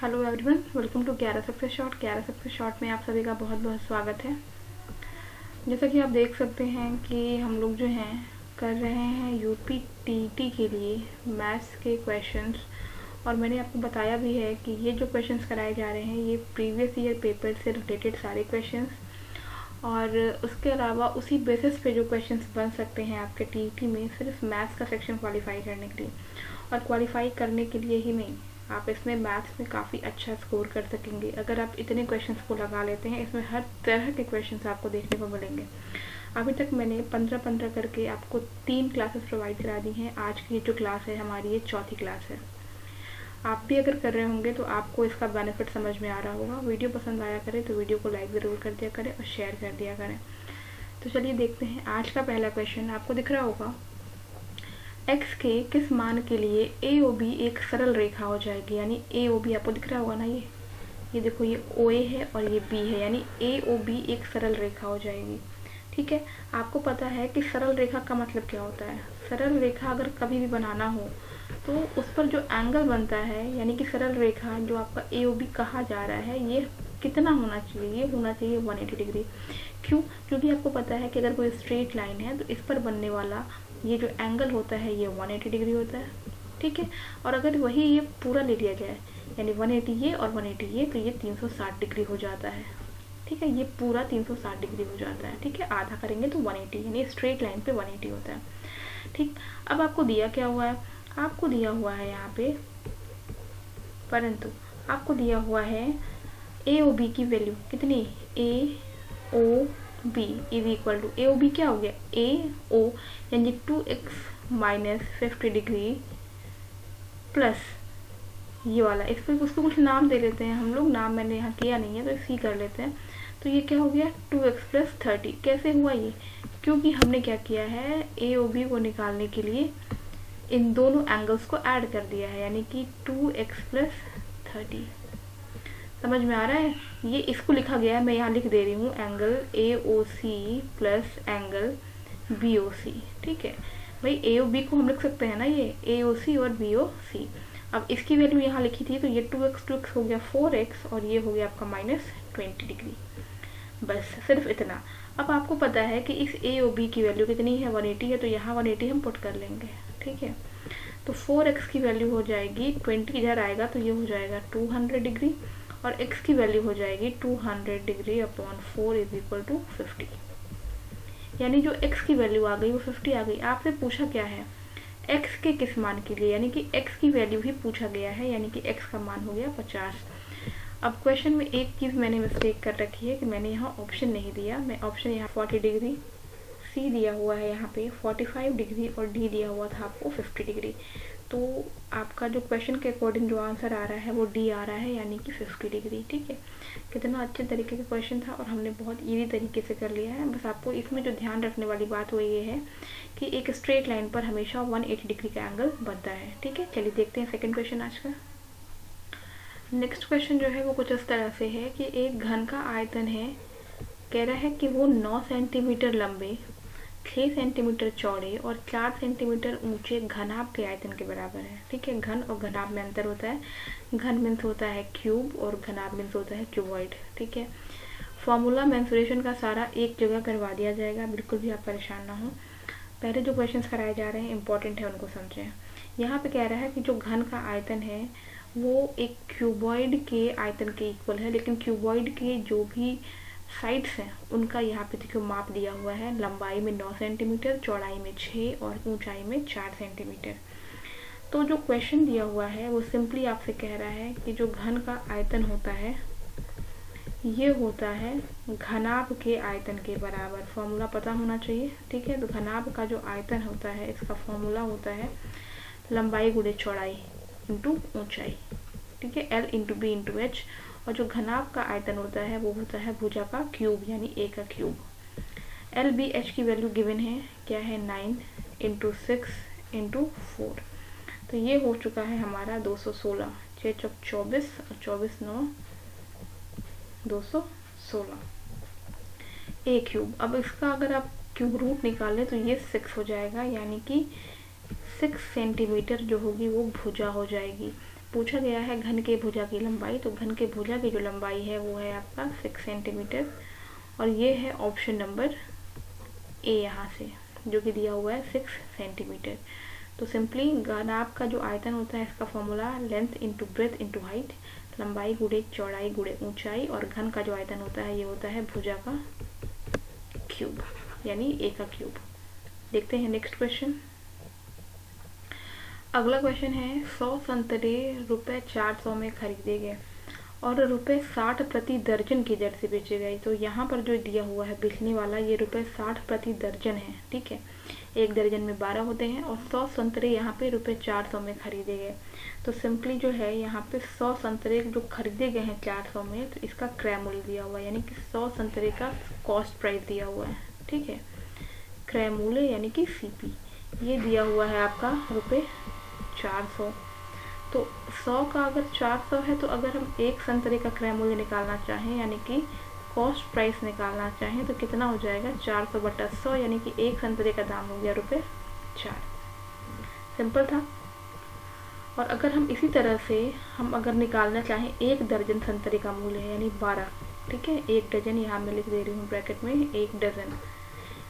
Hello everyone, welcome to 11 success shot. 11 success shot में आप सभी का बहुत बहुत स्वागत है। जैसा कि आप देख सकते हैं कि हम लोग जो हैं कर रहे हैं यूपी टीटी के लिए मैथ्स के क्वेश्चंस, और मैंने आपको बताया भी है कि ये जो क्वेश्चंस कराए जा रहे हैं ये प्रीवियस ईयर पेपर से रिलेटेड सारे क्वेश्चंस, और उसके अलावा उसी बेसिस पे जो क्वेश्चंस बन सकते हैं आपके टीटी में सिर्फ मैथ्स का सेक्शन क्वालिफाई करने के लिए, और क्वालिफाई करने के लिए ही नहीं, आप इसमें मैथ्स में काफ़ी अच्छा स्कोर कर सकेंगे अगर आप इतने क्वेश्चंस को लगा लेते हैं। इसमें हर तरह के क्वेश्चंस आपको देखने को मिलेंगे। अभी तक मैंने 15-15 करके आपको 3 क्लासेस प्रोवाइड करा दी हैं। आज की जो क्लास है हमारी ये चौथी क्लास है। आप भी अगर कर रहे होंगे तो आपको इसका बेनिफिट समझ में आ रहा होगा। वीडियो पसंद आया करे तो वीडियो को लाइक ज़रूर कर दिया करें और शेयर कर दिया करें। तो चलिए देखते हैं आज का पहला क्वेश्चन। आपको दिख रहा होगा, x के किस मान के लिए ए ओ बी एक सरल रेखा हो जाएगी। यानी ए ओ बी आपको दिख रहा होगा ना, ये देखो, ये ओ ए है और ये बी है, यानी ए ओ बी एक सरल रेखा हो जाएगी। ठीक है, आपको पता है कि सरल रेखा का मतलब क्या होता है। सरल रेखा अगर कभी भी बनाना हो तो उस पर जो एंगल बनता है, यानी कि सरल रेखा जो आपका ए ओ बी कहा जा रहा है, ये कितना होना चाहिए? ये होना चाहिए 180 डिग्री। क्यों? क्योंकि आपको पता है कि अगर कोई स्ट्रेट लाइन है तो इस पर बनने वाला ये जो एंगल होता है ये 180 डिग्री होता है। ठीक है, और अगर वही ये पूरा ले लिया जाए, यानी 180 ये और 180 ये, तो ये 360 डिग्री हो जाता है। ठीक है, ये पूरा 360 डिग्री हो जाता है। ठीक है, आधा करेंगे तो 180, यानी स्ट्रेट लाइन पे 180 होता है। ठीक, अब आपको दिया क्या हुआ है? आपको दिया हुआ है यहाँ पे, परंतु आपको दिया हुआ है ए ओ बी की वैल्यू कितनी? A O B is equal to, A O B क्या हो गया? ए ओ यानी 2x माइनस 50 डिग्री प्लस ये वाला, इस पर उसको कुछ नाम दे लेते हैं हम लोग। नाम मैंने यहाँ किया नहीं है तो सी कर लेते हैं। तो ये क्या हो गया? 2x plus 30। कैसे हुआ ये? क्योंकि हमने क्या किया है, ए ओ बी को निकालने के लिए इन दोनों एंगल्स को ऐड कर दिया है, यानी कि 2x प्लस 30। समझ में आ रहा है? ये इसको लिखा गया है, मैं यहाँ लिख दे रही हूँ, angle A O C plus angle B O C. ठीक है भाई, ए ओ बी को हम लिख सकते हैं ना, ये ए ओ सी और बी ओ सी। अब इसकी वैल्यू यहाँ लिखी थी तो ये 2x हो गया 4x, और ये हो गया आपका -20 डिग्री। बस सिर्फ इतना। अब आपको पता है कि इस ए ओ बी की वैल्यू कितनी है? 180 है, तो यहाँ 180 हम पुट कर लेंगे। ठीक है, तो 4x की वैल्यू हो जाएगी 20, इधर आएगा तो ये हो जाएगा 200 डिग्री, और x की वैल्यू हो जाएगी 200 degree upon 4 is equal to 50। यानी जो x की वैल्यू आ गई वो 50 आ गई। आपसे पूछा क्या है? x के किस मान के लिए, यानी कि x की वैल्यू ही पूछा गया है, यानी कि x का मान हो गया 50। अब क्वेश्चन में एक चीज़ मैंने मिस्टेक कर रखी है कि मैंने यहाँ ऑप्शन नहीं दिया। मैं ऑप्शन यहाँ 40 डिग्री, सी दिया हुआ है यहाँ पे 45 डिग्री, और डी दिया हुआ था आपको 50 डिग्री। तो आपका जो क्वेश्चन के अकॉर्डिंग जो आंसर आ रहा है वो डी आ रहा है, यानी कि 50 डिग्री। ठीक है, कितना अच्छे तरीके का क्वेश्चन था और हमने बहुत इजी तरीके से कर लिया है। बस आपको इसमें जो ध्यान रखने वाली बात वो ये है कि एक स्ट्रेट लाइन पर हमेशा 180 डिग्री का एंगल बनता है। ठीक है, चलिए देखते हैं सेकेंड क्वेश्चन आज का। नेक्स्ट क्वेश्चन जो है वो कुछ इस तरह से है कि एक घन का आयतन है, कह रहा है कि वो 9 सेंटीमीटर लंबे, 6 सेंटीमीटर चौड़े और 4 सेंटीमीटर ऊंचे घनाभ के आयतन के बराबर है। ठीक है, घन और घनाभ में अंतर होता है। घन मीन्स होता है क्यूब और घनाभ मीन्स होता है क्यूबॉइड। ठीक है, फॉर्मूला मेंसुरेशन का सारा एक जगह करवा दिया जाएगा, बिल्कुल भी आप परेशान ना हो। पहले जो क्वेश्चंस कराए जा रहे हैं इंपॉर्टेंट है, उनको समझें। यहाँ पे कह रहा है कि जो घन का आयतन है वो एक क्यूबॉइड के आयतन के इक्वल है, लेकिन क्यूबॉइड के जो भी साइड्स हैं उनका यहाँ पे देखो माप दिया हुआ है। लंबाई में 9 सेंटीमीटर, चौड़ाई में 6 और ऊंचाई में 4 सेंटीमीटर। तो जो क्वेश्चन दिया हुआ है वो सिंपली आपसे कह रहा है कि जो घन का आयतन होता है ये होता है घनाभ के आयतन के बराबर। फॉर्मूला पता होना चाहिए। ठीक है, तो घनाभ का जो आयतन होता है इसका फॉर्मूला होता है लंबाई गुणे चौड़ाई इंटू ऊंचाई। ठीक है, L into B into h. और जो घनाभ का आयतन होता है वो होता है भुजा का क्यूब, यानी ए का क्यूब। एल बी एच की वैल्यू गिवन है, क्या है? 9 इंटू 6 इंटू 4। तो ये हो चुका है हमारा 216। 6 चौक 24 और 24 9 216 ए क्यूब। अब इसका अगर आप क्यूब रूट निकालें तो ये 6 हो जाएगा, यानी कि 6 सेंटीमीटर जो होगी वो भुजा हो जाएगी। पूछा गया है घन के भुजा की लंबाई, तो घन के भुजा की जो लंबाई है वो है आपका 6 सेंटीमीटर, और ये है ऑप्शन नंबर ए यहाँ से, जो कि दिया हुआ है 6 सेंटीमीटर। तो सिंपली नाप का जो आयतन होता है इसका formula length into breadth into height, लंबाई गुणे चौड़ाई गुणे ऊंचाई, और घन का जो आयतन होता है ये होता है भुजा का क्यूब, यानी ए का क्यूब। देखते हैं नेक्स्ट क्वेश्चन। अगला क्वेश्चन है 100 संतरे रुपए 400 में खरीदे गए और रुपए 60 प्रति दर्जन की दर से बेचे गए। तो यहाँ पर जो दिया हुआ है बिकने वाला ये रुपए 60 प्रति दर्जन है, ठीक है। एक दर्जन में 12 होते हैं और 100 संतरे यहाँ पे रुपए 400 में खरीदे गए। तो सिंपली जो है यहाँ पे 100 संतरे जो खरीदे गए हैं 400 में, तो इसका क्रय मूल्य दिया हुआ है, यानी कि 100 संतरे का कॉस्ट प्राइस दिया हुआ है, ठीक है। क्रय मूल्य यानी कि सीपी ये दिया हुआ है आपका रुपए 400। तो 100 का अगर 400 है, तो अगर हम एक संतरे का क्रय मूल्य निकालना चाहें यानी कि कॉस्ट प्राइस निकालना चाहें तो कितना हो जाएगा 400 बटा 100, यानी कि एक संतरे का दाम हो गया रुपए 4। सिंपल था। और अगर हम इसी तरह से हम अगर निकालना चाहें एक दर्जन संतरे का मूल्य है यानी 12, ठीक है। एक डजन यहाँ मैं लिख दे रही हूँ ब्रैकेट में, एक डजन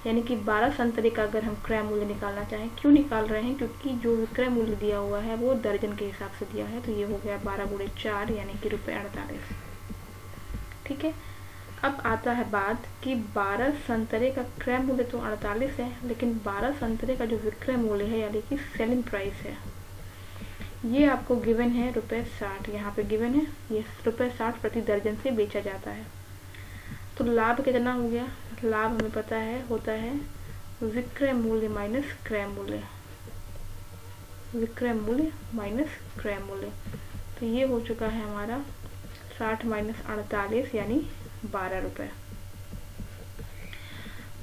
यानी कि 12 संतरे का अगर हम क्रय मूल्य निकालना चाहें, क्यों निकाल रहे हैं, क्योंकि जो विक्रय मूल्य दिया हुआ है वो दर्जन के हिसाब से दिया है। तो ये हो गया 12 गुणे 4 यानी कि रुपए 48, ठीक है। अब आता है बात कि 12 संतरे का क्रय मूल्य तो 48 है, लेकिन 12 संतरे का जो विक्रय मूल्य है यानी कि सेलिंग प्राइस है, ये आपको गिवन है रुपए 60। यहाँ पे गिवन है ये रुपए 60 प्रति दर्जन से बेचा जाता है। तो लाभ कितना हो गया, लाभ हमें पता है होता है विक्रय मूल्य माइनस क्रय मूल्य, विक्रय मूल्य माइनस क्रय मूल्य। तो ये हो चुका है हमारा 60 माइनस 48 यानी 12 रुपये।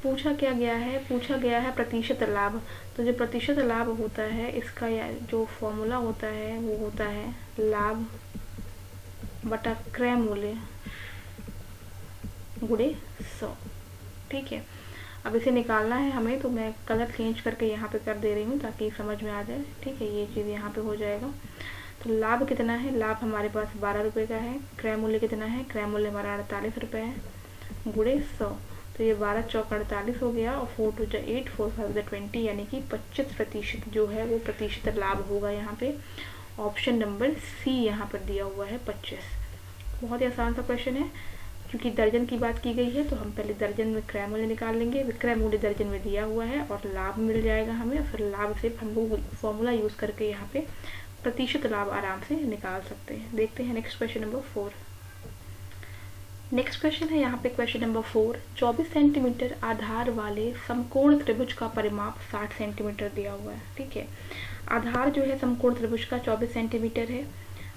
पूछा क्या गया है, पूछा गया है प्रतिशत लाभ। तो जो प्रतिशत लाभ होता है इसका जो फॉर्मूला होता है वो होता है लाभ बटा क्रय मूल्य गुणे 100, ठीक है। अब इसे निकालना है हमें, तो मैं कलर चेंज करके यहाँ पे कर दे रही हूँ ताकि समझ में आ जाए, ठीक है। ये चीज़ यहाँ पे हो जाएगा। तो लाभ कितना है, लाभ हमारे पास 12 रुपये का है। क्रय मूल्य कितना है, क्रय मूल्य हमारा 48 रुपये है गुणे 100। तो ये 12 चौक 48 हो गया और 4 2 जा 8 4 5 जा 20 यानी कि 25% जो है वो प्रतिशत लाभ होगा यहाँ पे। ऑप्शन नंबर सी यहाँ पर दिया हुआ है 25। बहुत ही आसान सा क्वेश्चन है। क्योंकि दर्जन की बात की गई है तो हम पहले दर्जन में क्रय मूल्य निकाल लेंगे। विक्रय मूल्य दर्जन में दिया हुआ है और लाभ मिल जाएगा हमें, फिर लाभ से हम लोग फॉर्मूला यूज़ करके यहाँ पे प्रतिशत लाभ आराम से निकाल सकते हैं। देखते हैं next question number 4। Next question है यहाँ पे क्वेश्चन नंबर 4। 24 सेंटीमीटर आधार वाले समकोण त्रिभुज का परिमाप 60 सेंटीमीटर दिया हुआ है, ठीक है। आधार जो है समकोण त्रिभुज का 24 सेंटीमीटर है,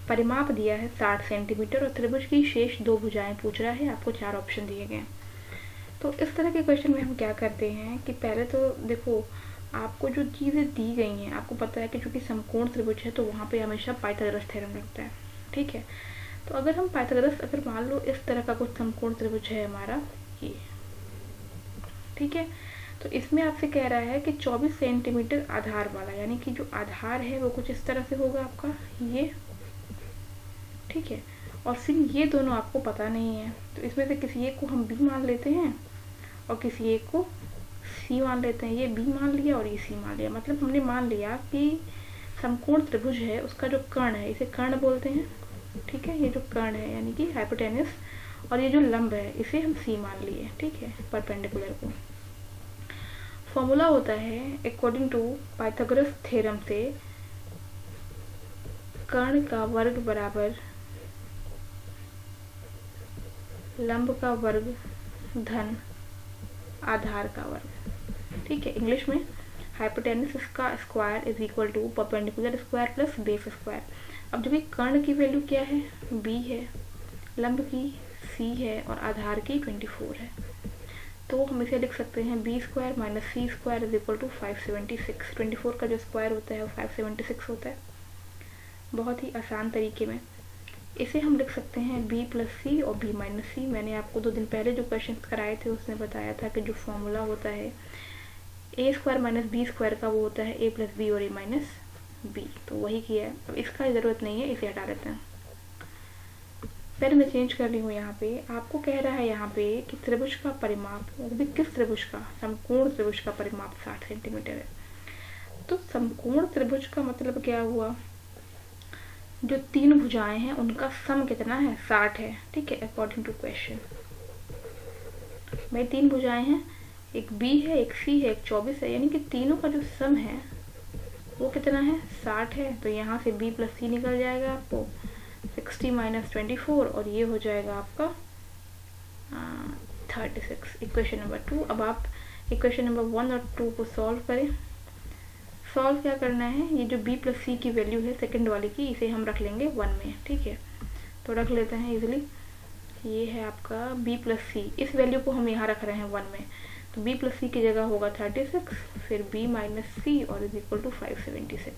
परिमाप दिया है 60 सेंटीमीटर और त्रिभुज की शेष 2 भुजाएं पूछ रहा है। आपको 4 ऑप्शन दिए गए। तो इस तरह के क्वेश्चन में हम क्या करते हैं कि पहले तो देखो आपको जो चीज़ें दी गई हैं, आपको पता है कि चूंकि समकोण त्रिभुज है तो वहाँ पे हमेशा पाइथागोरस थ्योरम लगता है, ठीक है। तो अगर हम पाइथागोरस अगर मान लो इस तरह का कुछ समकोण त्रिभुज है हमारा ये, ठीक है। तो इसमें आपसे कह रहा है कि 24 सेंटीमीटर आधार वाला, यानी कि जो आधार है वो कुछ इस तरह से होगा आपका ये, ठीक है। और फिर ये दोनों आपको पता नहीं है, तो इसमें से किसी एक को हम बी मान लेते हैं और किसी एक को सी मान लेते हैं। ये बी मान लिया और ये सी मान लिया, मतलब हमने मान लिया कि समकोण त्रिभुज है उसका जो कर्ण है इसे कर्ण बोलते हैं, ठीक है। ये जो कर्ण है यानी कि हाइपोटेनस, और ये जो लंब है इसे हम सी मान लिए, ठीक है, परपेंडिकुलर को। फॉर्मूला होता है अकॉर्डिंग टू पाइथागोरस थ्योरम से कर्ण का वर्ग बराबर लंब का वर्ग धन आधार का वर्ग, ठीक है। इंग्लिश में हाइपोटेनस का square is equal to perpendicular square plus base square. अब जब कर्ण की वैल्यू क्या है, बी है, लंब की सी है और आधार की 24 है, तो हम इसे लिख सकते हैं b square minus c square is equal to 576। 24 का जो स्क्वायर होता है वो 576 होता है। बहुत ही आसान तरीके में इसे हम लिख सकते हैं b प्लस सी और b माइनस सी। मैंने आपको 2 दिन पहले जो क्वेश्चन कराए थे उसमें बताया था कि जो फॉर्मूला होता है ए स्क्वायर माइनस बी स्क्वायर का वो होता है a प्लस बी और a माइनस बी, तो वही किया है। अब इसका ज़रूरत नहीं है, इसे हटा देते हैं। पहले मैं चेंज कर रही हूँ यहाँ पे। आपको कह रहा है यहाँ पे कि त्रिभुज का परिमाप, वो भी किस त्रिभुज का, समकोण त्रिभुज का परिमाप 60 सेंटीमीटर है। तो समकोण त्रिभुज का मतलब क्या हुआ, जो तीन भुजाएं हैं उनका सम कितना है, 60 है, ठीक है, अकॉर्डिंग टू क्वेश्चन। भाई तीन भुजाएं हैं, एक बी है, एक सी है, एक 24 है, यानी कि तीनों का जो सम है वो कितना है, 60 है। तो यहाँ से बी प्लस सी निकल जाएगा आपको, 60 माइनस 24, और ये हो जाएगा आपका 36, इक्वेशन नंबर 2। अब आप इक्वेशन नंबर 1 और 2 को सॉल्व करें। सॉल्व क्या करना है, ये जो b प्लस सी की वैल्यू है सेकंड वाली की, इसे हम रख लेंगे 1 में, ठीक है। तो रख लेते हैं इजीली। ये है आपका b प्लस सी, इस वैल्यू को हम यहाँ रख रहे हैं 1 में, तो b प्लस सी की जगह होगा 36, फिर b माइनस सी और इज इक्वल टू 576।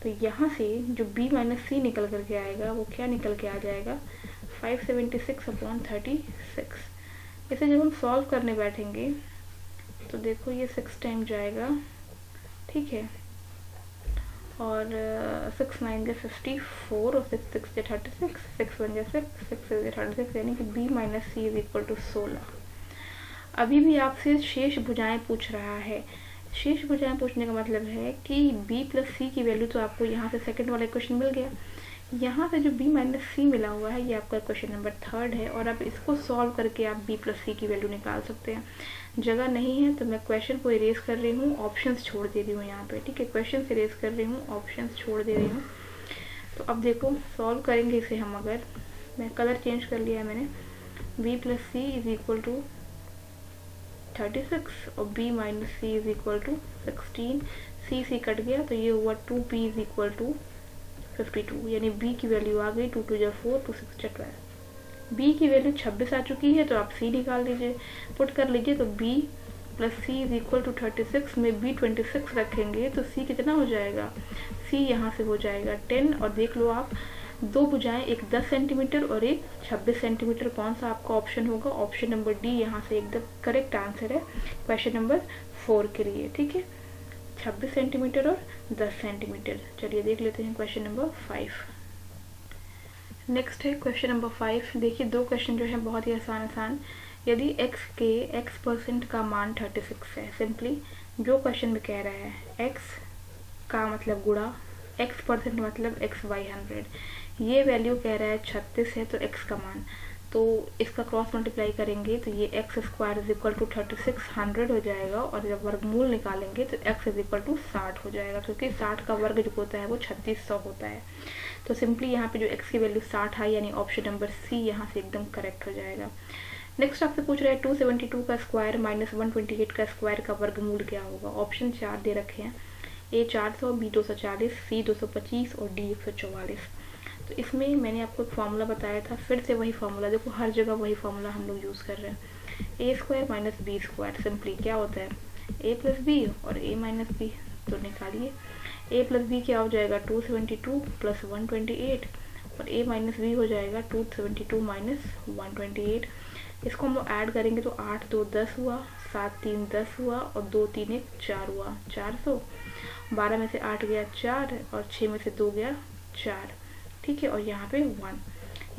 तो यहाँ से जो b माइनस सी निकल करके आएगा वो क्या निकल के आ जाएगा, 576 अपॉन 36। इसे जब हम सॉल्व करने बैठेंगे तो देखो ये 6 टाइम जाएगा, ठीक है, और 6 9 जा 54 और 6 6 जा 36, 6 1 जा 6, 6 6 जा 36, यानी कि b minus C is equal to 16। अभी भी आपसे शेष भुजाएं पूछ रहा है। शेष भुजाएं पूछने का मतलब है कि b प्लस सी की वैल्यू तो आपको यहाँ से सेकंड वाला क्वेश्चन मिल गया, यहाँ से जो b माइनस सी मिला हुआ है ये आपका क्वेश्चन नंबर 3 है, और आप इसको सॉल्व करके आप b प्लस सी की वैल्यू निकाल सकते हैं। जगह नहीं है तो मैं क्वेश्चन को इरेज कर रही हूँ, ऑप्शंस छोड़ दे रही हूँ यहाँ पे, ठीक है, क्वेश्चन इरेज कर रही हूँ, ऑप्शंस छोड़ दे रही हूँ। तो अब देखो सॉल्व करेंगे इसे हम, अगर मैं कलर चेंज कर लिया है मैंने, b plus C is equal to 36 और b minus C is equal to 16, C cut गया तो ये हुआ 2p इज इक्वल टू 52, यानी b की वैल्यू आ गई 2 2 जा 4, 2 6 जा 12। b की वैल्यू 26 आ चुकी है, तो आप c निकाल लीजिए, पुट कर लीजिए। तो b plus C is equal to 36 में b 26 रखेंगे तो c कितना हो जाएगा, c यहाँ से हो जाएगा 10। और देख लो आप, दो भुजाएं, एक 10 सेंटीमीटर और एक 26 सेंटीमीटर, कौन सा आपका ऑप्शन होगा, ऑप्शन नंबर डी यहाँ से एकदम करेक्ट आंसर है क्वेश्चन नंबर 4 के लिए, ठीक है, 26 सेंटीमीटर और 10 सेंटीमीटर। चलिए देख लेते हैं क्वेश्चन नंबर 5। नेक्स्ट है क्वेश्चन नंबर 5। देखिए दो क्वेश्चन जो है बहुत ही आसान। यदि x के x% का मान 36 है, सिंपली जो क्वेश्चन में कह रहा है x का मतलब गुणा x% मतलब x बाई 100, ये वैल्यू कह रहा है 36 है, तो x का मान, तो इसका क्रॉस मल्टीप्लाई करेंगे तो ये X square is equal to 36 100 हो जाएगा, और जब वर्गमूल निकालेंगे तो x इज इक्वल टू 60 हो जाएगा, क्योंकि 60 का वर्ग जो होता है वो 3600 होता है। तो सिंपली यहाँ पे जो x की वैल्यू 60 है, यानी ऑप्शन नंबर सी यहाँ से एकदम करेक्ट हो जाएगा। नेक्स्ट आपसे पूछ रहे हैं 272 का स्क्वायर माइनस 128 का स्क्वायर का वर्गमूल क्या होगा। ऑप्शन 4 दे रखे हैं, ए 400, बी 240, सी 225 और डी 144। तो इसमें मैंने आपको एक फार्मूला बताया था, फिर से वही फार्मूला, देखो हर जगह वही फार्मूला हम लोग यूज़ कर रहे हैं। A square minus B square, simply क्या होता है ए प्लस बी और ए माइनस बी, तो निकालिए। ए प्लस बी क्या हो जाएगा 272 प्लस 128, और ए माइनस बी हो जाएगा 272 माइनस 128। इसको हम ऐड करेंगे तो 8 2 10 हुआ, 7 3 10 हुआ, और 2 3 1 4 हुआ, 400। 12 में से 8 गया 4, और 6 में से 2 गया 4, ठीक है, और यहाँ पे 1,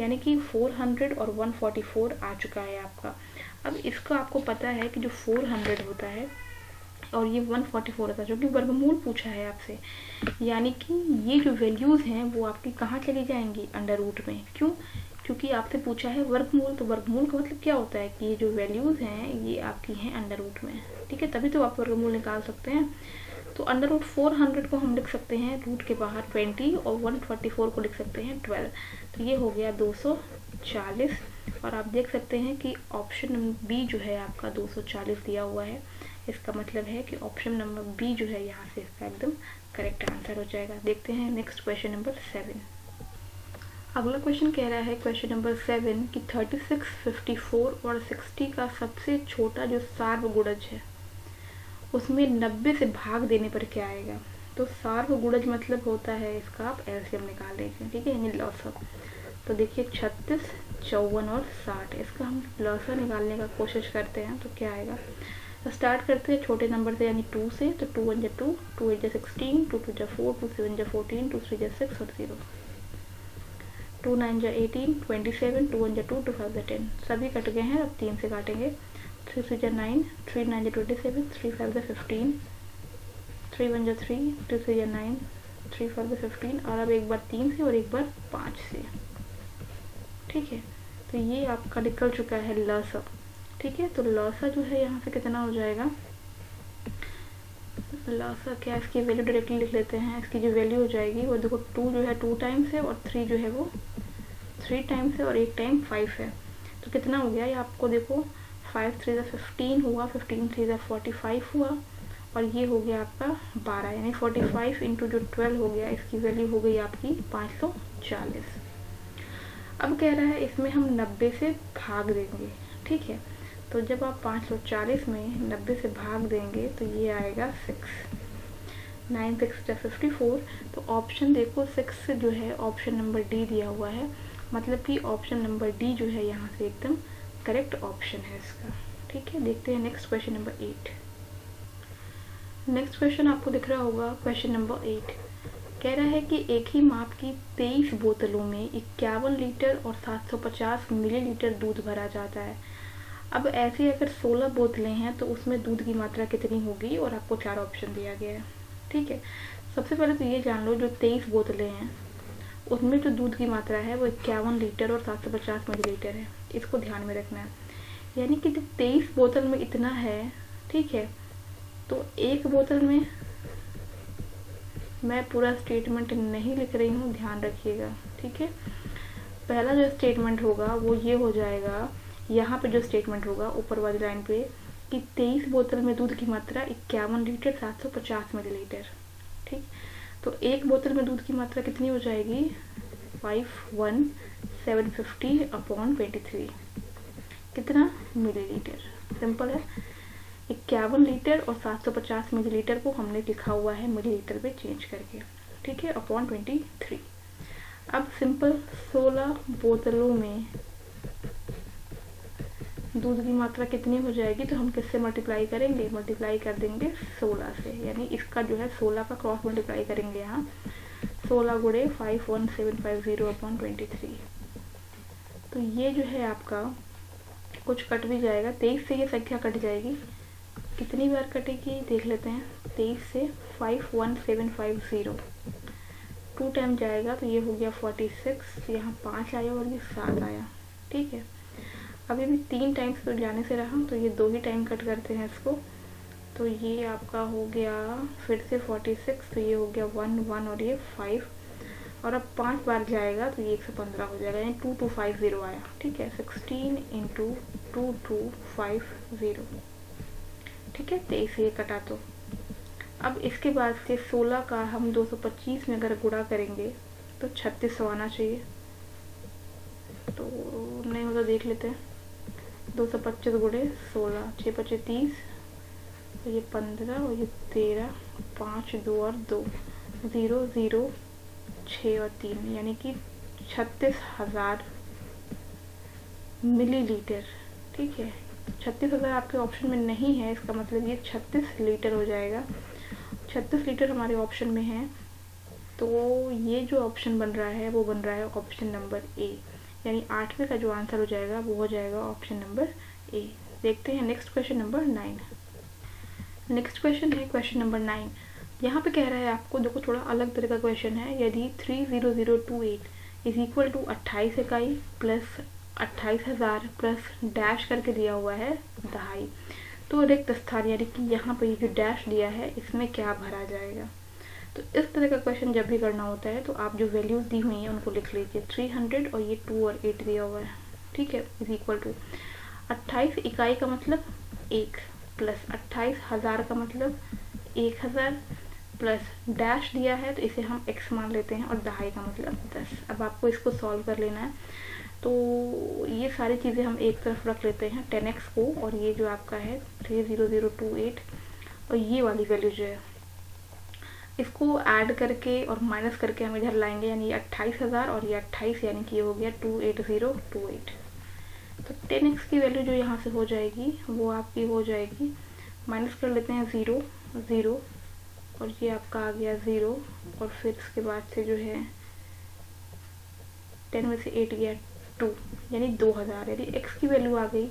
यानी कि 400 और 144 आ चुका है आपका। अब इसका आपको पता है कि जो 400 होता है और ये 144 होता है, जो कि वर्गमूल पूछा है आपसे, यानी कि ये जो वैल्यूज़ हैं वो आपकी कहाँ चली जाएंगी, अंडर रूट में। क्यों? क्योंकि आपसे पूछा है वर्गमूल, तो वर्गमूल का मतलब क्या होता है कि ये जो वैल्यूज़ हैं ये आपकी हैं अंडर रूट में, ठीक है, तभी तो आप वर्गमूल निकाल सकते हैं। तो अंडर रूट 400 को हम लिख सकते हैं रूट के बाहर 20, और 144 को लिख सकते हैं 12, तो ये हो गया 240। और आप देख सकते हैं कि ऑप्शन नंबर बी जो है आपका 240 दिया हुआ है, इसका मतलब है कि ऑप्शन नंबर बी जो है यहाँ से इसका एकदम करेक्ट आंसर हो जाएगा। देखते हैं नेक्स्ट क्वेश्चन नंबर 7। अगला क्वेश्चन कह रहा है क्वेश्चन नंबर 7 कि 36, 54 और 60 का सबसे छोटा जो सार्वगुणज है उसमें 90 से भाग देने पर क्या आएगा। तो सार्वगुणज मतलब होता है इसका आप एलसीएम निकाल लीजिए, ठीक है, यानी लॉसर। तो देखिए 36, 54 और 60, इसका हम लॉसर निकालने का कोशिश करते हैं तो क्या आएगा। स्टार्ट करते हैं छोटे नंबर से यानी 2 से, तो 2 1 2, 2 8 16, 2 2 4, 2 7 14, 2 3 6 और 0, 2 9 18 27, 2 1 2, 2 5 10, सभी कट गए हैं। अब 3 से काटेंगे, 3 3 9, 3 9 27, 3 5 15, 3 1 3, 2 3 9, 3 5 15, और अब एक बार 3 से और एक बार 5 से। ठीक है, तो ये आपका निकल चुका है लसा। ठीक है, तो लसा जो है यहाँ से कितना हो जाएगा, लसा क्या, इसकी वैल्यू डायरेक्टली लिख लेते हैं। इसकी जो वैल्यू हो जाएगी वो देखो, 2 जो है 2 टाइम्स है और 3 जो है वो 3 टाइम्स है और 1 टाइम 5 है। तो कितना हो गया ये आपको देखो, 5 3 15 हुआ, 15 3 45 हुआ, और ये हो गया आपका 12, यानी 45 इंटू जो 12 हो गया, इसकी वैल्यू हो गई आपकी 540। अब कह रहा है इसमें हम 90 से भाग देंगे। ठीक है, तो जब आप 540 में 90 से भाग देंगे तो ये आएगा 6, 9 6 54। तो ऑप्शन देखो 6 जो है ऑप्शन नंबर डी दिया हुआ है, मतलब कि ऑप्शन नंबर डी जो है यहाँ से एकदम करेक्ट ऑप्शन है इसका। ठीक है, देखते हैं next question number 8। Next question आपको दिख रहा होगा, क्वेश्चन नंबर 8 कह रहा है कि एक ही माप की 23 बोतलों में 51 लीटर और 750 मिलीलीटर दूध भरा जाता है। अब ऐसे अगर 16 बोतलें हैं तो उसमें दूध की मात्रा कितनी होगी, और आपको 4 ऑप्शन दिया गया है। ठीक है, सबसे पहले तो ये जान लो, जो 23 बोतलें हैं उसमें जो दूध की मात्रा है वो 51 लीटर और 750 मिलीलीटर है। इसको ध्यान में रखना है, यानी कि जब 23 बोतल में इतना है, ठीक है, तो एक बोतल में, मैं पूरा स्टेटमेंट नहीं लिख रही हूँ, ध्यान रखिएगा। ठीक है, पहला जो स्टेटमेंट होगा वो ये हो जाएगा, यहाँ पे जो स्टेटमेंट होगा ऊपर वाली लाइन पे, कि 23 बोतल में दूध की मात्रा 51 लीटर 750 मिलीलीटर। ठीक, तो एक बोतल में दूध की मात्रा कितनी हो जाएगी, 51750 अपॉन 23, कितना, मिलीलीटर। सिंपल है, 51 लीटर और 750 मिलीलीटर को हमने लिखा हुआ है मिलीलीटर पे चेंज करके। ठीक है, अपॉन 23। अब सिंपल 16 बोतलों में दूध की मात्रा कितनी हो जाएगी, तो हम किससे मल्टीप्लाई करेंगे, मल्टीप्लाई कर देंगे 16 से, यानी इसका जो है 16 का क्रॉस मल्टीप्लाई करेंगे यहाँ, 16 गुणे 51750 अपॉन 23। तो ये जो है आपका कुछ कट भी जाएगा, 23 से ये संख्या कट जाएगी, कितनी बार कटेगी देख लेते हैं, 23 से 51750 2 टाइम जाएगा, तो ये हो गया 46, यहाँ 5 आया और ये 7 आया। ठीक है, अभी भी 3 टाइम्स तो जाने से रहा, तो ये 2 ही टाइम कट करते हैं इसको, तो ये आपका हो गया फिर से 46, तो ये हो गया 1 1 और ये 5, और अब 5 बार जाएगा तो ये 115 हो जाएगा, यानी 2250 आया। ठीक है, 16 इंटू 2250। ठीक है, 23 से ये कटा। तो अब इसके बाद से 16 का हम 225 में अगर गुणा करेंगे तो 3600 आना चाहिए, तो नहीं होता देख लेते हैं, 225 गुणे 16, 6 5 30, तो ये 15 और ये 13, 5 2 और 2, 0 0 6 और 3, यानी कि 36,000 मिलीलीटर। ठीक है, 36,000 आपके ऑप्शन में नहीं है, इसका मतलब ये 36 लीटर हो जाएगा। 36 लीटर हमारे ऑप्शन में है, तो ये जो ऑप्शन बन रहा है वो बन रहा है ऑप्शन नंबर ए, यानी 8वें का जो आंसर हो जाएगा वो हो जाएगा ऑप्शन नंबर ए। देखते हैं next question number 9। Next question है क्वेश्चन नंबर 9। यहाँ पे कह रहा है आपको, देखो थोड़ा अलग तरह का क्वेश्चन है, यदि 30028 इज इक्वल टू 28 इकाई प्लस 28,000 प्लस डैश करके दिया हुआ है दहाई, तो रिक्त स्थान यानी कि यहाँ पे जो डैश दिया है इसमें क्या भरा जाएगा। तो इस तरह का क्वेश्चन जब भी करना होता है तो आप जो वैल्यूज दी हुई हैं उनको लिख लीजिए, 300 और ये 2 और 8 दिया हुआ है। ठीक है, इज इक्वल टू 28 इकाई का मतलब 1 प्लस 28,000 का मतलब 1000 प्लस डैश दिया है तो इसे हम x मान लेते हैं, और दहाई का मतलब 10। अब आपको इसको सॉल्व कर लेना है, तो ये सारी चीज़ें हम एक तरफ रख लेते हैं 10x को, और ये जो आपका है 30028 और ये वाली वैल्यू जो है इसको ऐड करके और माइनस करके हम इधर लाएंगे, यानी ये 28,000 और ये 28, यानी कि ये हो गया 28028। तो 10x की वैल्यू जो यहाँ से हो जाएगी वो आपकी हो जाएगी माइनस कर लेते हैं 0 0, और ये आपका आ गया 0, और फिर इसके बाद से जो है 10 में से 8 गया 2, यानी 2000, यानी x की वैल्यू आ गई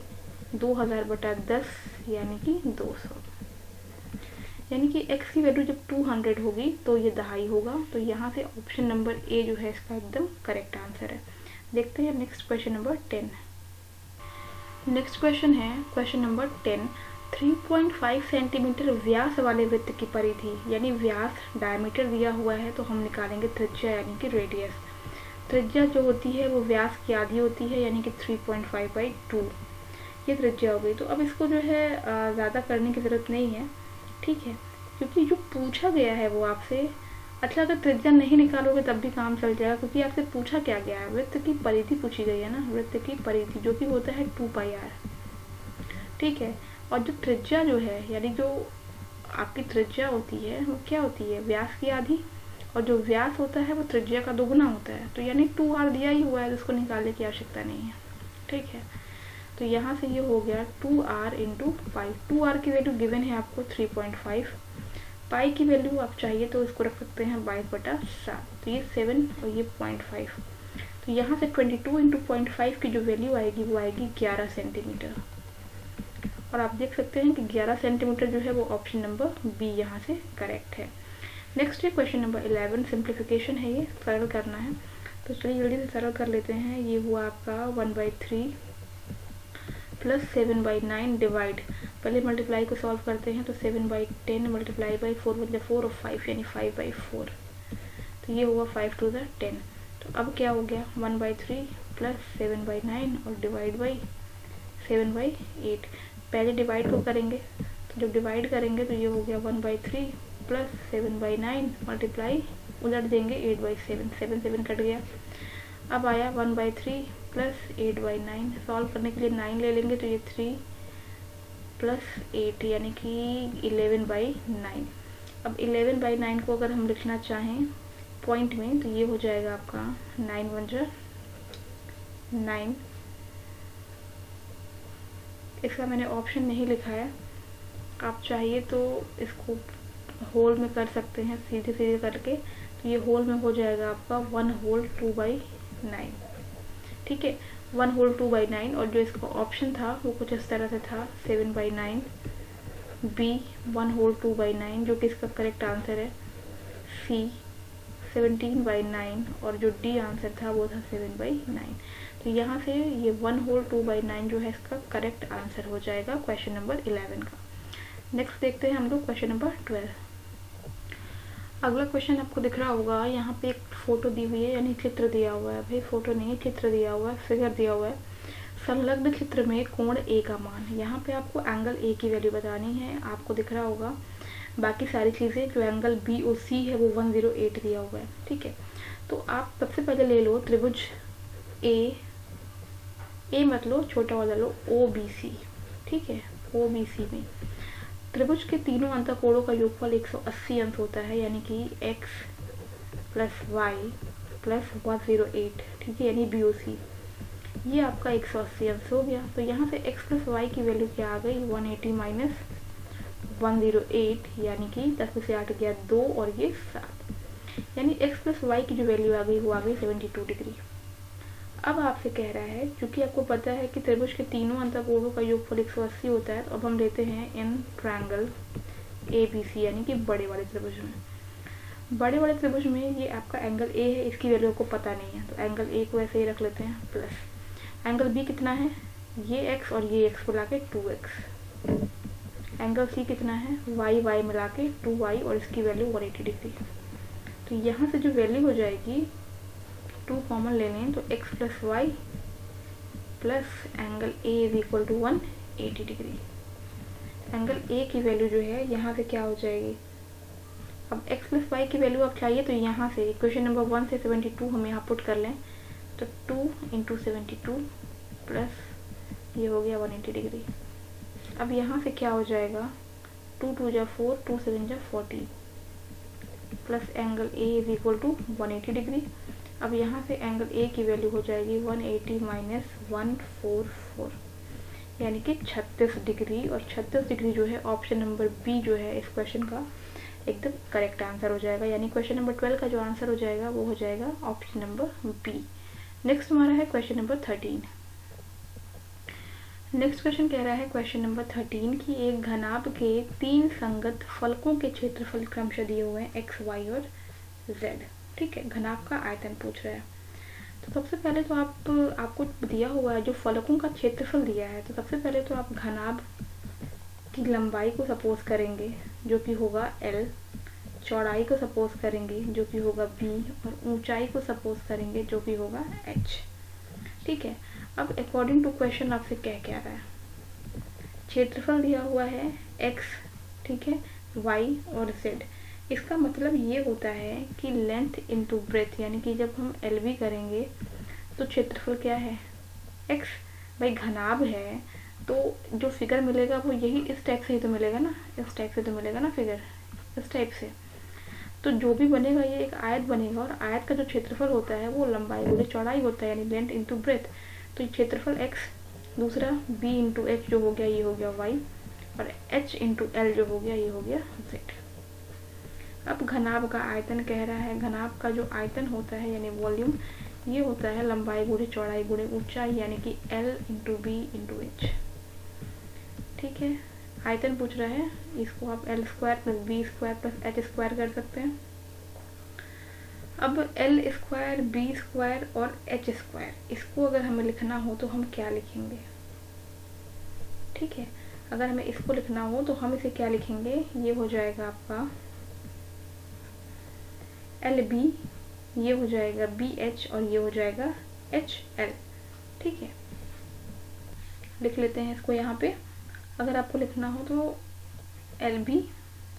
2000/10 यानी कि 200। यानी कि x की वैल्यू जब 200 होगी तो ये दहाई होगा। तो यहाँ से ऑप्शन नंबर ए जो है इसका एकदम करेक्ट आंसर है। देखते हैं next question number 10। Next question है क्वेश्चन नंबर 10। 3.5 सेंटीमीटर व्यास वाले वृत्त की परिधि, यानी व्यास डायमीटर दिया हुआ है तो हम निकालेंगे त्रिज्या यानी कि रेडियस। त्रिज्या जो होती है वो व्यास की आधी होती है, यानी कि 3.5/2, ये त्रिज्या हो गई। तो अब इसको जो है ज़्यादा करने की ज़रूरत नहीं है, ठीक है, क्योंकि जो पूछा गया है वो आपसे, अच्छा अगर त्रिज्या नहीं निकालोगे तब भी काम चल जाएगा, क्योंकि आपसे पूछा क्या गया है, वृत्त की परिधि पूछी गई है ना, वृत्त की परिधि जो कि होता है 2πr, ठीक है। और जो त्रिज्या जो है, यानी जो आपकी त्रिज्या होती है वो क्या होती है, व्यास की आधी, और जो व्यास होता है वो त्रिज्या का दोगुना होता है। तो यानी 2r दिया ही हुआ है, जिसको निकालने की आवश्यकता नहीं है, ठीक है। तो यहाँ से ये हो गया 2r × पाई। 2r की वैल्यू गिवन है आपको 3.5, पाई की वैल्यू आप चाहिए तो इसको रख सकते हैं 22/7, तो ये 7 और ये 0.5। तो यहाँ से 22 × 0.5 की जो वैल्यू आएगी वो आएगी 11 सेंटीमीटर, और आप देख सकते हैं कि 11 सेंटीमीटर जो है वो ऑप्शन नंबर बी यहाँ से करेक्ट है। नेक्स्ट है क्वेश्चन नंबर 11, सिंप्लीफिकेशन है, ये सरल करना है। तो चलिए जल्दी से सरल कर लेते हैं। ये हुआ आपका 1/3 प्लस 7/9 डिवाइड, पहले मल्टीप्लाई को सॉल्व करते हैं। तो 7/10 मल्टीप्लाई बाई 4 मतलब 4 और 5 यानी 5/4, तो ये हुआ 5 to the 10। तो अब क्या हो गया 1/3 प्लस 7/9 और डिवाइड बाई 7/8। पहले डिवाइड को करेंगे, तो जब डिवाइड करेंगे तो ये हो गया 1/3 प्लस 7/9 मल्टीप्लाई उलट देंगे 8/7, 7 7 कट गया। अब आया 1/3 प्लस 8/9, सॉल्व करने के लिए 9 ले लेंगे, तो ये 3 प्लस 8 यानी कि 11/9। अब 11/9 को अगर हम लिखना चाहें पॉइंट में तो ये हो जाएगा आपका 9 1 जा 9। इसका मैंने ऑप्शन नहीं लिखा है, आप चाहिए तो इसको होल में कर सकते हैं सीधे सीधे करके। तो ये होल में हो जाएगा आपका 1 होल 2/9, ठीक है, 1 होल 2/9। और जो इसका ऑप्शन था वो कुछ इस तरह से था 7/9, बी 1 होल 2/9 जो कि इसका करेक्ट आंसर है, सी 17/9, और जो डी आंसर था वो था 7/9। तो यहाँ से ये 1 होल 2/9 जो है इसका करेक्ट आंसर हो जाएगा क्वेश्चन नंबर 11 का। नेक्स्ट देखते हैं हम लोग क्वेश्चन नंबर 12। अगला क्वेश्चन आपको दिख रहा होगा, यहाँ पे एक फोटो दी हुई है, यानी चित्र दिया हुआ है, भाई फोटो नहीं है चित्र दिया हुआ है, फिगर दिया हुआ है। संलग्न चित्र में कोण ए का मान, यहाँ पे आपको एंगल ए की वैल्यू बतानी है, आपको दिख रहा होगा। बाकी सारी चीज़ें जो एंगल बी और सी है वो 108 दिया हुआ है, ठीक है। तो आप सबसे पहले ले लो त्रिभुज ए मत लो, छोटा वाला लो OBC, ठीक है। OBC में त्रिभुज के तीनों अंतःकोणों का योगफल 180 अंश होता है, यानी कि x प्लस वाई प्लस 108, ठीक है, यानी BOC। ये आपका 180 अंश हो गया। तो यहाँ से x प्लस वाई की वैल्यू क्या आ गई 180 माइनस 108, यानी कि 10 में से 8 गया 2 और ये 7, यानी x प्लस वाई की जो वैल्यू आ गई वो आ गई 72 डिग्री। अब आपसे कह रहा है, क्योंकि आपको पता है कि त्रिभुज के तीनों अंतःकोणों का योगफल 180 होता है, तो अब हम लेते हैं इन ट्रायंगल ABC, यानी कि बड़े वाले त्रिभुज में। बड़े वाले त्रिभुज में ये आपका एंगल A है, इसकी वैल्यू को पता नहीं है, तो एंगल A को ऐसे ही रख लेते हैं प्लस एंगल B कितना है, ये x और ये x मिला के 2x। एंगल C कितना है, y मिला के 2y और इसकी वैल्यू 180 डिग्री। तो यहाँ से जो वैल्यू हो जाएगी 2 कॉमन ले लें तो x plus Y plus angle A is equal to 180 degree. Angle A की वैल्यू जो है यहाँ से क्या हो जाएगी, अब x प्लस वाई की वैल्यू आप चाहिए तो यहाँ से इक्वेशन नंबर 1 से 72 हम यहाँ पुट कर लें, तो 2 × 72 प्लस ये हो गया 180 डिग्री। अब यहाँ से क्या हो जाएगा 2 2 जा 4, 2 7 जा 40 plus angle A is equal to 180 degree. अब यहाँ से एंगल A की वैल्यू हो जाएगी 180 माइनस 144, यानी कि 36 डिग्री, और 36 डिग्री जो है ऑप्शन नंबर बी जो है इस क्वेश्चन का एकदम करेक्ट आंसर हो जाएगा। यानी क्वेश्चन नंबर 12 का जो आंसर हो जाएगा वो हो जाएगा ऑप्शन नंबर बी। नेक्स्ट हमारा है क्वेश्चन नंबर 13। नेक्स्ट क्वेश्चन कह रहा है क्वेश्चन नंबर 13 की एक घनाभ के 3 संगत फलकों के क्षेत्रफल क्रमशः दिए हुए हैं x, y और z। ठीक है, घनाभ का आयतन पूछ रहा है। तो सबसे पहले तो आपको दिया हुआ है जो फलकों का क्षेत्रफल दिया है, तो सबसे पहले तो आप घनाभ की लंबाई को सपोज करेंगे जो कि होगा l, चौड़ाई को सपोज करेंगे जो कि होगा b, और ऊंचाई को सपोज करेंगे जो कि होगा h। ठीक है, अब अकॉर्डिंग टू क्वेश्चन आपसे क्या रहा है, क्षेत्रफल दिया हुआ है x, ठीक है, y और z। इसका मतलब ये होता है कि लेंथ इनटू ब्रेथ, यानी कि जब हम LB करेंगे तो क्षेत्रफल क्या है x, भाई घनाभ है तो जो फिगर मिलेगा वो यही इस टाइप से ही तो मिलेगा ना, इस टाइप से तो मिलेगा ना फिगर, इस टाइप से। तो जो भी बनेगा ये एक आयत बनेगा, और आयत का जो क्षेत्रफल होता है वो लंबाई गुणे चौड़ाई होता है, यानी लेंथ इनटू ब्रेथ। तो क्षेत्रफल x, दूसरा b इंटू h जो हो गया ये हो गया y, और h इंटू l जो हो गया ये हो गया z। अब घनाभ का आयतन कह रहा है, घनाभ का जो आयतन होता है यानी वॉल्यूम, ये होता है लंबाई गुणे चौड़ाई गुणे ऊंचाई, यानी कि l into B into h। ठीक है, आयतन पूछ रहा है, इसको आप l square plus B square plus h square कर सकते हैं। अब l स्क्वायर, बी स्क्वायर और h स्क्वायर, इसको अगर हमें लिखना हो तो हम क्या लिखेंगे? ठीक है, अगर हमें इसको लिखना हो तो हम इसे क्या लिखेंगे, ये हो जाएगा आपका LB, ये हो जाएगा BH और ये हो जाएगा HL। ठीक है, लिख लेते हैं इसको यहाँ पे। अगर आपको लिखना हो तो LB,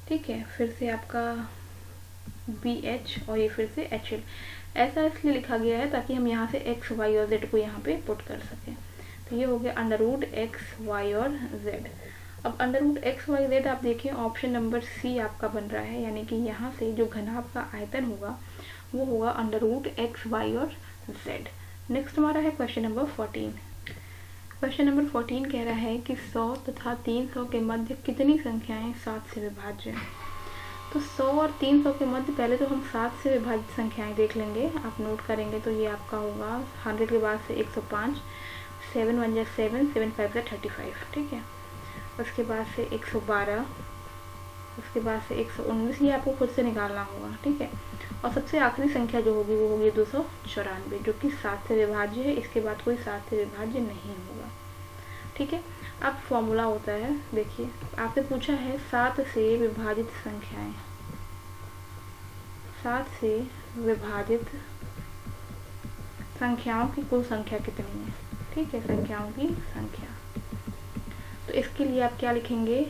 ठीक है, फिर से आपका BH और ये फिर से HL। ऐसा इसलिए लिखा गया है ताकि हम यहाँ से x, y और z को यहाँ पे पुट कर सकें। तो ये हो गया अंडर रूट x, y और z। अब under root x, y, z आप देखें ऑप्शन नंबर C आपका बन रहा है, यानी कि यहाँ से जो घनाभ का आयतन होगा वो होगा अंडर रूट x, y और z। नेक्स्ट हमारा है क्वेश्चन नंबर 14। क्वेश्चन नंबर 14 कह रहा है कि 100 तथा 300 के मध्य कितनी संख्याएं 7 से विभाज्य हैं? तो 100 और 300 के मध्य पहले तो हम 7 से विभाजित संख्याएं देख लेंगे। आप नोट करेंगे तो ये आपका होगा 100 के बाद से 105, 7 1 7, 7 5 35। ठीक है, उसके बाद से 112, उसके बाद से 119, ये आपको खुद से निकालना होगा। ठीक है, और सबसे आखिरी संख्या जो होगी वो होगी 294, जो कि 7 से विभाज्य है। इसके बाद कोई 7 से विभाज्य नहीं होगा। ठीक है, अब फॉर्मूला होता है, देखिए आपसे पूछा है 7 से विभाजित संख्याएं, 7 से विभाजित संख्याओं की कुल संख्या कितनी है? ठीक है, संख्याओं की संख्या। तो इसके लिए आप क्या लिखेंगे,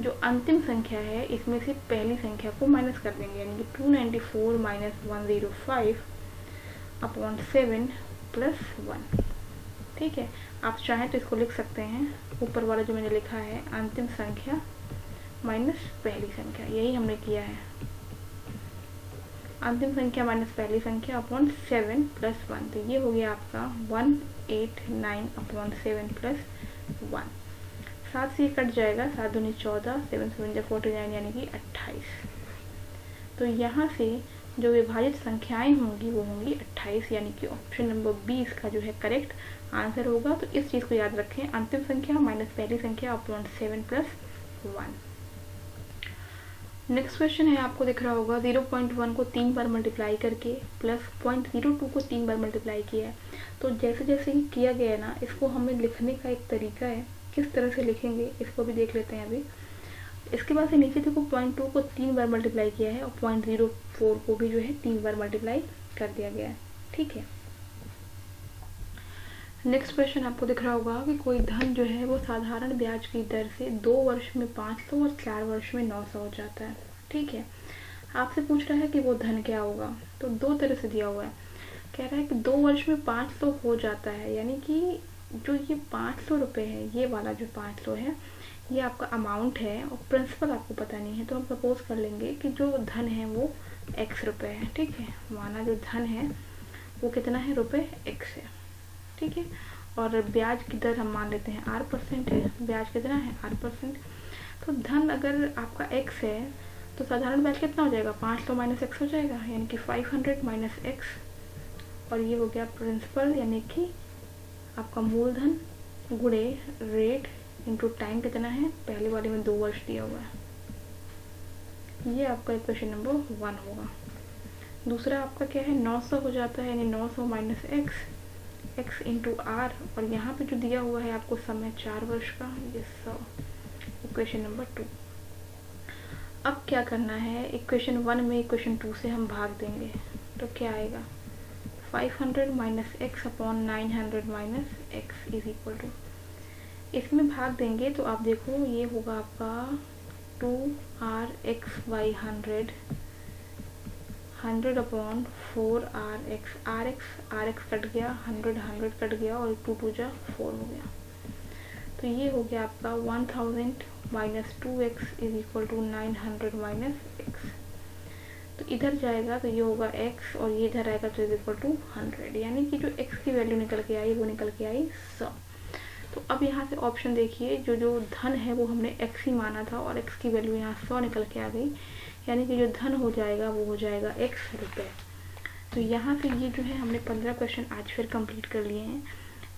जो अंतिम संख्या है इसमें से पहली संख्या को माइनस कर देंगे, यानी कि 294 माइनस 105 अपॉन 7 प्लस 1। ठीक है, आप चाहें तो इसको लिख सकते हैं, ऊपर वाला जो मैंने लिखा है अंतिम संख्या माइनस पहली संख्या, यही हमने किया है। अंतिम संख्या माइनस पहली संख्या अपॉन 7 प्लस 1, तो ये हो गया आपका 189 अपॉन 7 प्लस 1। 7 से कट जाएगा, 7 दूनी 14, 7 7 49, यानी कि 28। तो यहाँ से जो विभाजित संख्याएं होंगी वो होंगी 28, यानी कि ऑप्शन नंबर बी इसका जो है करेक्ट आंसर होगा। तो इस चीज़ को याद रखें, अंतिम संख्या माइनस पहली संख्या अपॉन 7 प्लस 1। नेक्स्ट क्वेश्चन है, आपको दिख रहा होगा 0.1 को 3 बार मल्टीप्लाई करके प्लस 0.02 को 3 बार मल्टीप्लाई किया है। तो जैसे जैसे ही किया गया है ना, इसको हमें लिखने का एक तरीका है, किस तरह से लिखेंगे इसको भी देख लेते हैं अभी। इसके बाद से नीचे देखो 0.2 को 3 बार मल्टीप्लाई किया है और 0.04 को भी जो है 3 बार मल्टीप्लाई कर दिया गया है। ठीक है, नेक्स्ट क्वेश्चन आपको दिख रहा होगा कि कोई धन जो है वो साधारण ब्याज की दर से 2 वर्ष में 500 और 4 वर्ष में 900 हो जाता है। ठीक है, आपसे पूछ रहा है कि वो धन क्या होगा, तो दो तरह से दिया हुआ है। कह रहा है कि 2 वर्ष में 500 हो जाता है, यानी कि जो ये 500 रुपये है, ये वाला जो 500 है ये आपका अमाउंट है और प्रिंसिपल आपको पता नहीं है। तो हम सपोज कर लेंगे कि जो धन है वो x रुपये है। ठीक है, माना जो धन है वो कितना है, रुपये x है। ठीक है, और ब्याज की दर हम मान लेते हैं R% है। ब्याज कितना है? R%। तो धन अगर आपका x है तो साधारण ब्याज कितना हो जाएगा? 5 तो माइनस एक्स हो जाएगा, यानी कि 500 माइनस एक्स। और ये हो गया प्रिंसिपल, यानी कि आपका मूलधन गुणे रेट इंटू टाइम कितना है? पहले वाले में 2 वर्ष दिया हुआ है। ये आपका इक्वेशन नंबर 1 होगा। दूसरा आपका क्या है? 900 हो जाता है, यानी 900 माइनस एक्स इंटू आर, और यहाँ पे जो दिया हुआ है आपको समय 4 वर्ष का, ये 100। Equation number 2। अब क्या करना है? इक्वेशन 1 में इक्वेशन 2 से हम भाग देंगे, तो क्या आएगा? 500 minus X upon 900 minus X is equal to, इसमें भाग देंगे तो आप देखो ये होगा आपका 2rx/100 100 अपॉन 4rx कट गया, 100 कट गया, और 2 2 जा 4 हो गया। तो ये हो गया आपका 1000 minus 2x is equal to 900 minus X. तो इधर जाएगा तो ये होगा x, और ये इधर आएगा तो इज इक्वल टू 100, यानी कि जो x की वैल्यू निकल के आई वो निकल के आई 100। तो अब यहाँ से ऑप्शन देखिए, जो धन है वो हमने x ही माना था और x की वैल्यू यहाँ 100 निकल के आ गई, यानी कि जो धन हो जाएगा वो हो जाएगा x रुपये। तो यहाँ से ये जो है हमने 15 क्वेश्चन आज फिर कंप्लीट कर लिए हैं।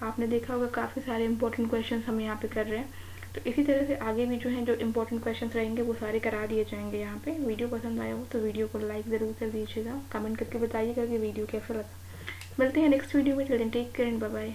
आपने देखा होगा काफ़ी सारे इंपॉर्टेंट क्वेश्चन हम यहाँ पे कर रहे हैं। तो इसी तरह से आगे भी जो है जो इंपॉर्टेंट क्वेश्चन रहेंगे वो सारे करा दिए जाएंगे यहाँ पे। वीडियो पसंद आया हो तो वीडियो को लाइक ज़रूर कर दीजिएगा, कमेंट करके बताइएगा कि वीडियो कैसा लगा। मिलते हैं नेक्स्ट वीडियो में। Take care and bye bye.